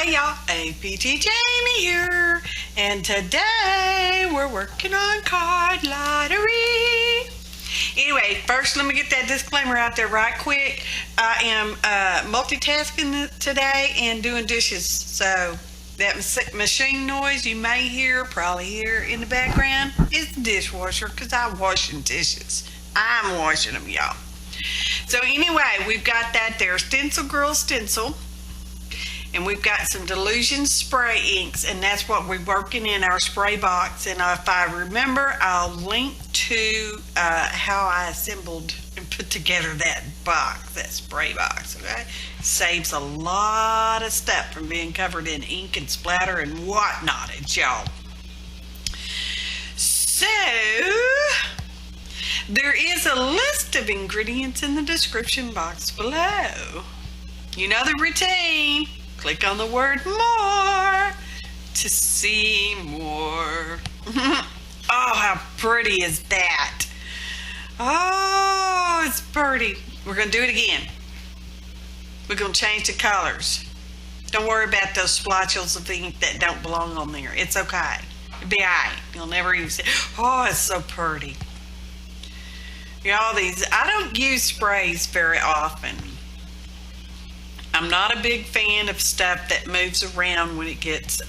Hey y'all, APT Jamie here, and today we're working on card lottery. Anyway, first let me get that disclaimer out there right quick. I am multitasking today and doing dishes, so that machine noise you may probably hear in the background is the dishwasher, because I'm washing dishes. I'm washing them, y'all. So anyway, we've got that there, Stencil Girl Stencil. And we've got some Dylusions spray inks, and that's what we're working in our spray box. And if I remember, I'll link to how I assembled and put together that box, that spray box, okay? Saves a lot of stuff from being covered in ink and splatter and whatnot, y'all. So, there is a list of ingredients in the description box below. You know the routine. Click on the word more to see more. Oh, how pretty is that? Oh, it's pretty. We're going to do it again. We're going to change the colors. Don't worry about those splotches of ink that don't belong on there. It's okay. It'll be all right. You'll never use it. Oh, it's so pretty. Y'all, I don't use sprays very often. I'm not a big fan of stuff that moves around when it gets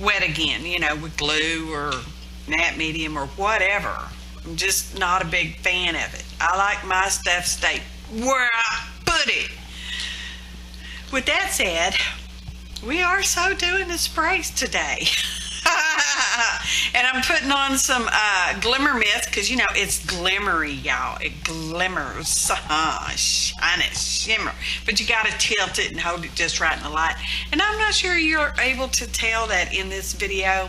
wet again, you know, with glue or matte medium or whatever. I'm just not a big fan of it. I like my stuff stay where I put it. With that said, we are so doing the sprays today. And I'm putting on some glimmer mist, because you know it's glimmery, y'all. It glimmers, shine it, shimmer. But you got to tilt it and hold it just right in the light. And I'm not sure you're able to tell that in this video,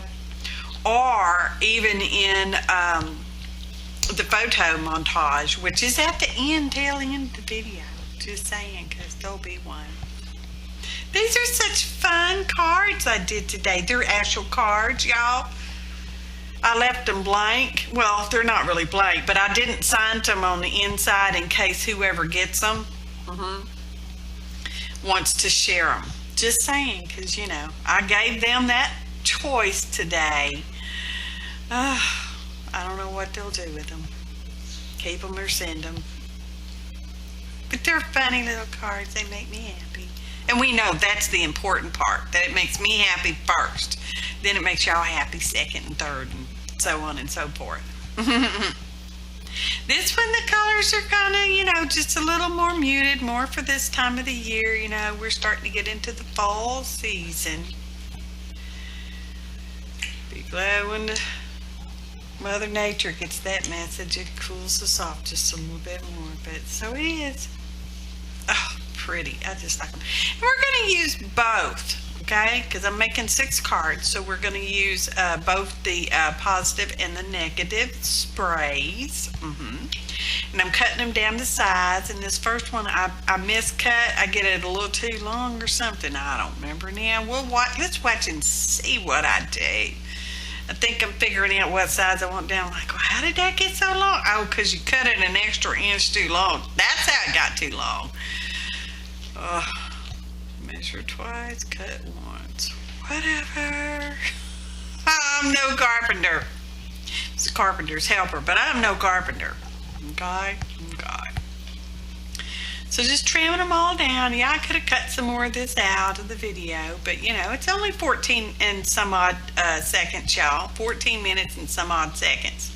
or even in the photo montage, which is at the tail end of the video. Just saying, because there'll be one. These are such fun cards I did today. They're actual cards, y'all. I left them blank. Well, they're not really blank, but I didn't sign them on the inside in case whoever gets them wants to share them. Just saying, because, you know, I gave them that choice today. I don't know what they'll do with them. Keep them or send them. But they're funny little cards. They make me happy. And we know that's the important part, that it makes me happy first. Then it makes y'all happy second and third, and so on and so forth. This one, the colors are kind of, you know, just a little more muted, more for this time of the year. You know, we're starting to get into the fall season. Be glad when the Mother Nature gets that message. It cools us off just a little bit more, but so it is. Oh, pretty. I just like them. And we're going to use both, okay? Because I'm making 6 cards, so we're going to use both the positive and the negative sprays. And I'm cutting them down to size. And this first one, I miscut. I get it a little too long or something. I don't remember now. Let's watch and see what I do. I think I'm figuring out what size I want down. I'm like, well, how did that get so long? Oh, because you cut it an extra inch too long. That's how it got too long. Measure twice, cut once. Whatever. I'm no carpenter. It's a carpenter's helper, but I'm no carpenter. Okay? So just trimming them all down. Yeah, I could have cut some more of this out of the video, but you know, it's only 14 and some odd seconds, y'all. 14 minutes and some odd seconds.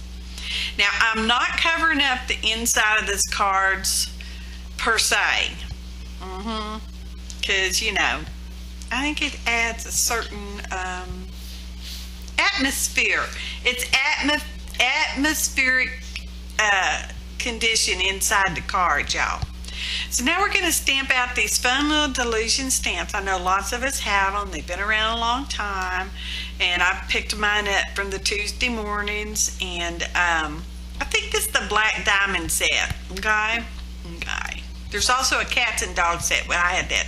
Now, I'm not covering up the inside of this cards per se. Because, you know, I think it adds a certain atmosphere. It's atmospheric condition inside the card, y'all. So now we're going to stamp out these fun little Dylusion stamps. I know lots of us have them. They've been around a long time. And I picked mine up from the Tuesday mornings. And I think this is the Black Diamond set. Okay. There's also a cats and dogs set. Well, I had that.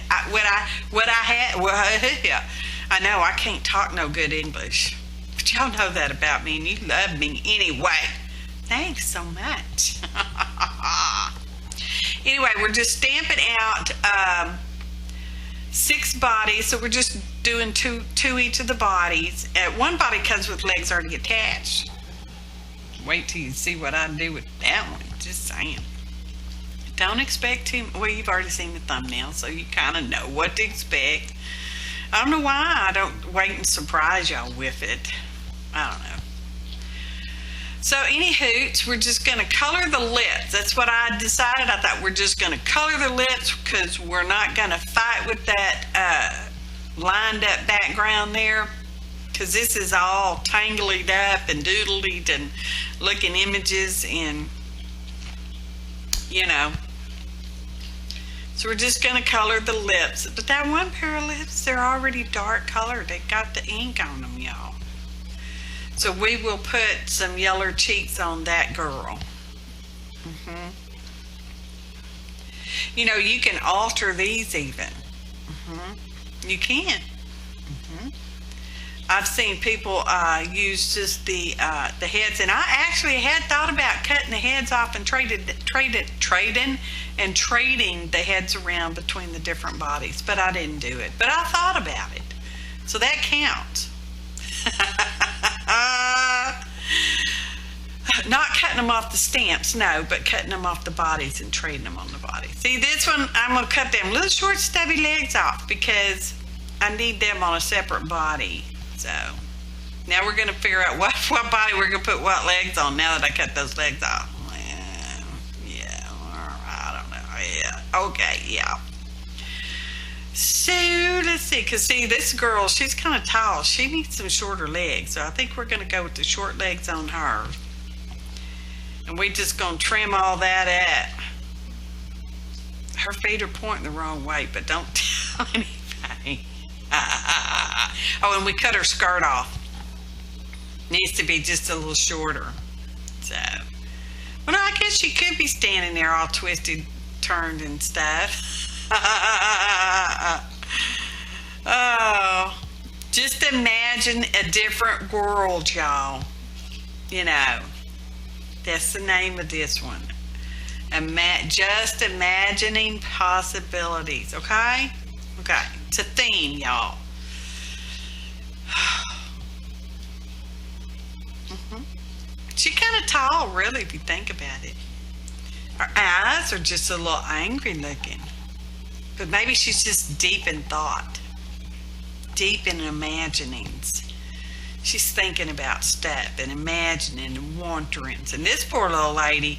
I know I can't talk no good English. But y'all know that about me, and you love me anyway. Thanks so much. Anyway, we're just stamping out 6 bodies, so we're just doing two each of the bodies. One body comes with legs already attached. Wait till you see what I do with that one. Just saying. Don't expect too. Well, you've already seen the thumbnail, so you kind of know what to expect. I don't know why I don't wait and surprise y'all with it. I don't know. So any hoots, we're just going to color the lips. That's what I decided. I thought we're just going to color the lips because we're not going to fight with that lined up background there, because this is all tangled up and doodled and looking images and, you know. So we're just going to color the lips. But that one pair of lips, they're already dark colored. They got the ink on them, y'all. So we will put some yellow cheeks on that girl. You know, you can alter these even. You can. I've seen people use just the heads, and I actually had thought about cutting the heads off and trading the heads around between the different bodies, but I didn't do it. But I thought about it, so that counts. Not cutting them off the stamps, no, but cutting them off the bodies and trading them on the bodies. See, this one, I'm going to cut them little short stubby legs off because I need them on a separate body. So now we're going to figure out what body we're going to put what legs on now that I cut those legs off. Yeah, I don't know. Yeah, okay, yeah. So let's see, because see, this girl, she's kind of tall. She needs some shorter legs, so I think we're going to go with the short legs on her. And we're just going to trim all that up. Her feet are pointing the wrong way, but don't tell anybody. Oh, and we cut her skirt off. Needs to be just a little shorter. So, well, no, I guess she could be standing there all twisted, turned and stuff. Oh, just imagine a different world, y'all. You know, that's the name of this one. Just imagining possibilities, okay? Okay, it's a theme, y'all. She's kind of tall, really, if you think about it. Her eyes are just a little angry looking. But maybe she's just deep in thought. Deep in imaginings. She's thinking about stuff and imagining and wanderings. And this poor little lady,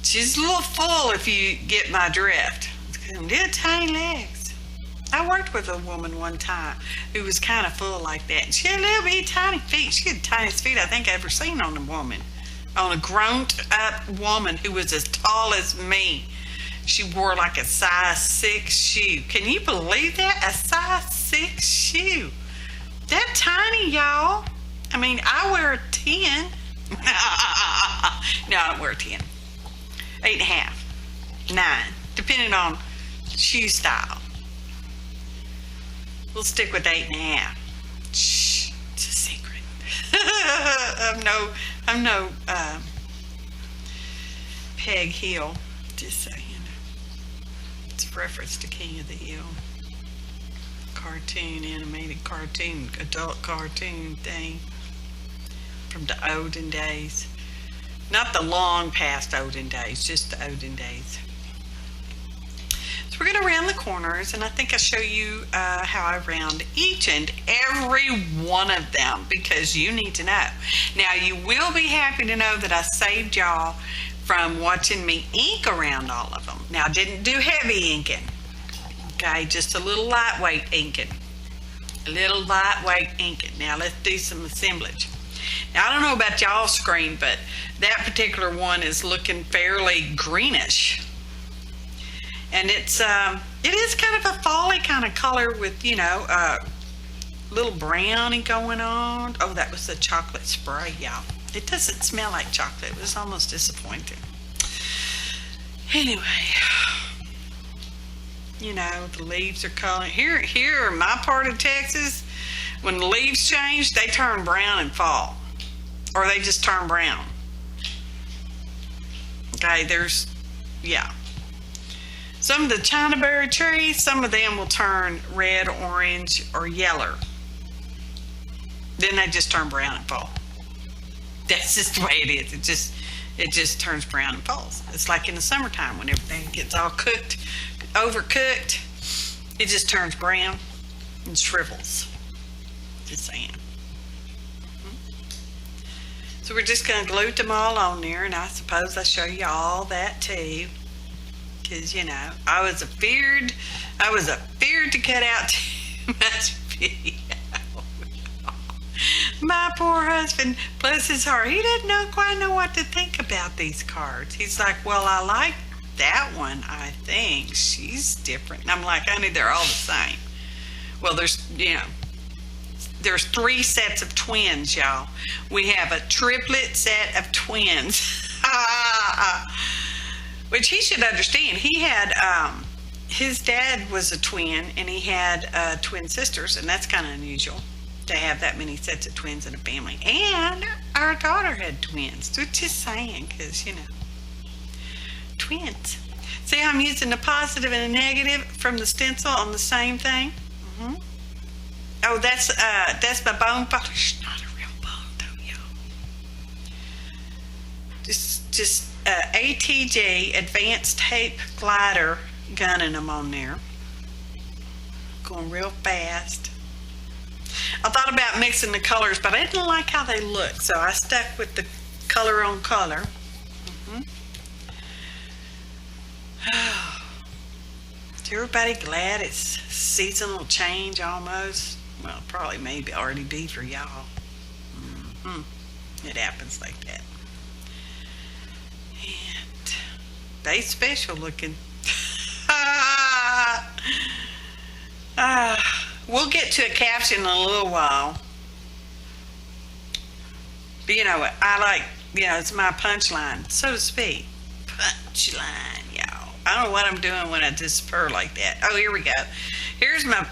she's a little full if you get my drift. Little tiny legs. I worked with a woman one time who was kind of full like that. And she had little bitty tiny feet. She had the tiniest feet I think I ever seen on a woman. On a grown up woman who was as tall as me. She wore like a size 6 shoe. Can you believe that? A size 6 shoe. That tiny, y'all. I mean, I wear a 10. No, I don't wear a 10. 8.5. 9. Depending on shoe style. We'll stick with 8.5. Shh, it's a secret. I'm no Peg heel. Just saying. It's a reference to King of the Hill. Cartoon, animated cartoon, adult cartoon thing from the olden days. Not the long past olden days, just the olden days. So we're going to round the corners, and I think I'll show you how I round each and every one of them because you need to know. Now, you will be happy to know that I saved y'all from watching me ink around all of them. Now, I didn't do heavy inking. Okay, just a little lightweight inking. A little lightweight inking. Now, let's do some assemblage. Now, I don't know about y'all's screen, but that particular one is looking fairly greenish. And it is kind of a fally kind of color with, you know, little brownie going on. Oh, that was the chocolate spray, y'all. It doesn't smell like chocolate. It was almost disappointing. Anyway, you know, the leaves are coloring. Here in my part of Texas, when the leaves change, they turn brown and fall. Or they just turn brown. Okay, yeah. Some of the China berry trees, some of them will turn red, orange, or yellow. Then they just turn brown and fall. That's just the way it is. It just turns brown and falls. It's like in the summertime when everything gets all cooked, overcooked. It just turns brown and shrivels. Just saying. So we're just going to glue them all on there, and I suppose I'll show you all that too. Because, you know, I was afeared to cut out too much video. My poor husband, bless his heart, he doesn't quite know what to think about these cards. He's like, well, I like that one, I think. She's different. And I'm like, honey, they're all the same. Well, there's 3 sets of twins, y'all. We have a triplet set of twins. Which he should understand. He had, his dad was a twin, and he had twin sisters, and that's kind of unusual to have that many sets of twins in a family. And our daughter had twins. So just saying, because, you know, twins. See how I'm using a positive and a negative from the stencil on the same thing? Mm-hmm. Oh, that's my bone polish. Not a real bone, though, y'all. Just ATG Advanced Tape Glider gunning them on there. Going real fast. I thought about mixing the colors, but I didn't like how they look, so I stuck with the color on color. Mm-hmm. Is everybody glad it's seasonal change almost? Well, probably maybe already be for y'all. Mm-hmm. It happens like that. And they special looking. We'll get to a caption in a little while. But you know what? I like, it's my punchline, so to speak. Punchline, y'all. I don't know what I'm doing when I just purr like that. Oh, here we go. Here's my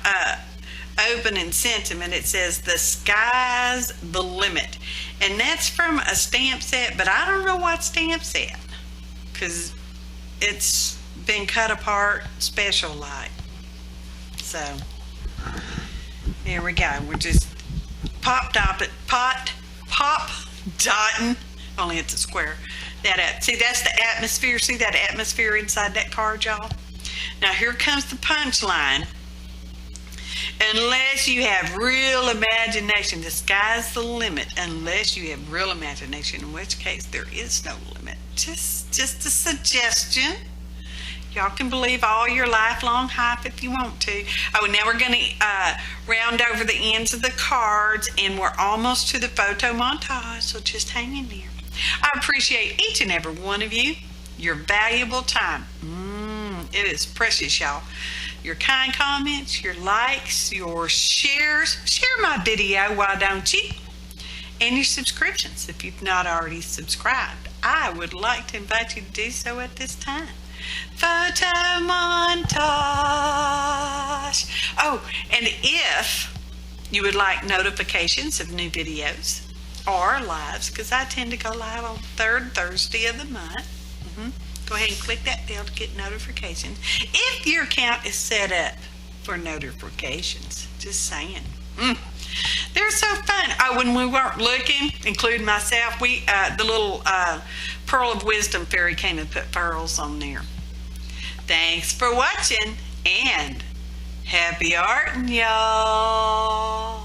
opening sentiment. It says, the sky's the limit. And that's from a stamp set, but I don't know what stamp set. Because it's been cut apart special like. So, here we go. We're just pop dotting, only it's a square. See, that's the atmosphere. See that atmosphere inside that card, y'all? Now, here comes the punchline. Unless you have real imagination, the sky's the limit. Unless you have real imagination, in which case there is no limit. Just a suggestion. Y'all can believe all your lifelong hype if you want to. Oh, now we're going to round over the ends of the cards, and we're almost to the photo montage, so just hang in there. I appreciate each and every one of you, your valuable time. It is precious, y'all. Your kind comments, your likes, your shares. Share my video, why don't you? And your subscriptions if you've not already subscribed. I would like to invite you to do so at this time. Photo montage. Oh, and if you would like notifications of new videos or lives, because I tend to go live on the 3rd Thursday of the month, go ahead and click that bell to get notifications. If your account is set up for notifications, just saying. They're so fun. Oh, when we weren't looking, including myself, the little Pearl of Wisdom fairy came and put pearls on there. Thanks for watching, and happy arting, y'all.